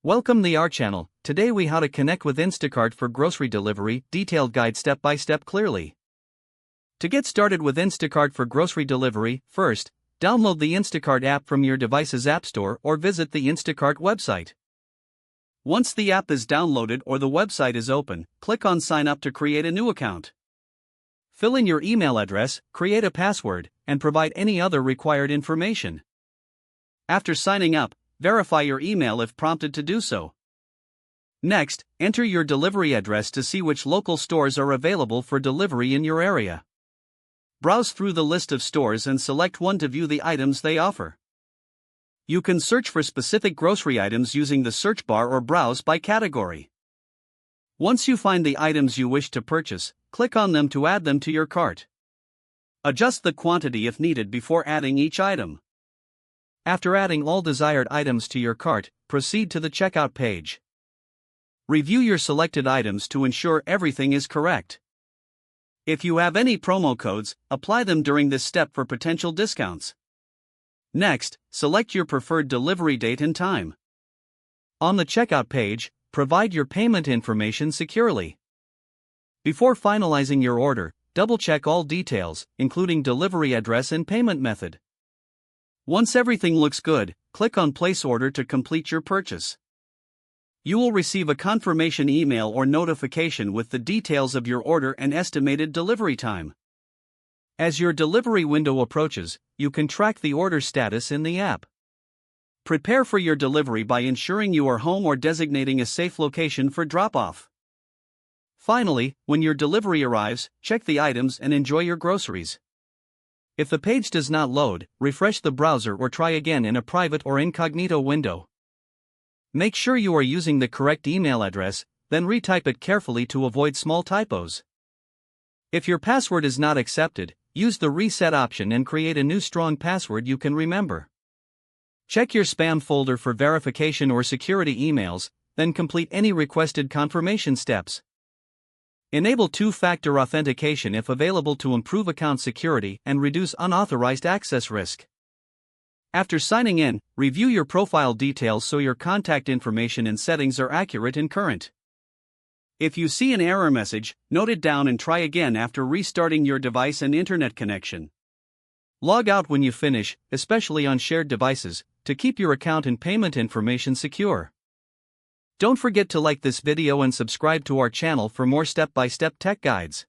Welcome to our channel. Today we how to connect with Instacart for grocery delivery, detailed guide step by step clearly. To get started with Instacart for grocery delivery, first, download the Instacart app from your device's app store or visit the Instacart website. Once the app is downloaded or the website is open, click on sign up to create a new account. Fill in your email address, create a password, and provide any other required information. After signing up, verify your email if prompted to do so. Next, enter your delivery address to see which local stores are available for delivery in your area. Browse through the list of stores and select one to view the items they offer. You can search for specific grocery items using the search bar or browse by category. Once you find the items you wish to purchase, click on them to add them to your cart. Adjust the quantity if needed before adding each item. After adding all desired items to your cart, proceed to the checkout page. Review your selected items to ensure everything is correct. If you have any promo codes, apply them during this step for potential discounts. Next, select your preferred delivery date and time. On the checkout page, provide your payment information securely. Before finalizing your order, double-check all details, including delivery address and payment method. Once everything looks good, click on Place Order to complete your purchase. You will receive a confirmation email or notification with the details of your order and estimated delivery time. As your delivery window approaches, you can track the order status in the app. Prepare for your delivery by ensuring you are home or designating a safe location for drop-off. Finally, when your delivery arrives, check the items and enjoy your groceries. If the page does not load, refresh the browser or try again in a private or incognito window. Make sure you are using the correct email address, then retype it carefully to avoid small typos. If your password is not accepted, use the reset option and create a new strong password you can remember. Check your spam folder for verification or security emails, then complete any requested confirmation steps. Enable two-factor authentication if available to improve account security and reduce unauthorized access risk. After signing in, review your profile details so your contact information and settings are accurate and current. If you see an error message, note it down and try again after restarting your device and internet connection. Log out when you finish, especially on shared devices, to keep your account and payment information secure. Don't forget to like this video and subscribe to our channel for more step-by-step tech guides.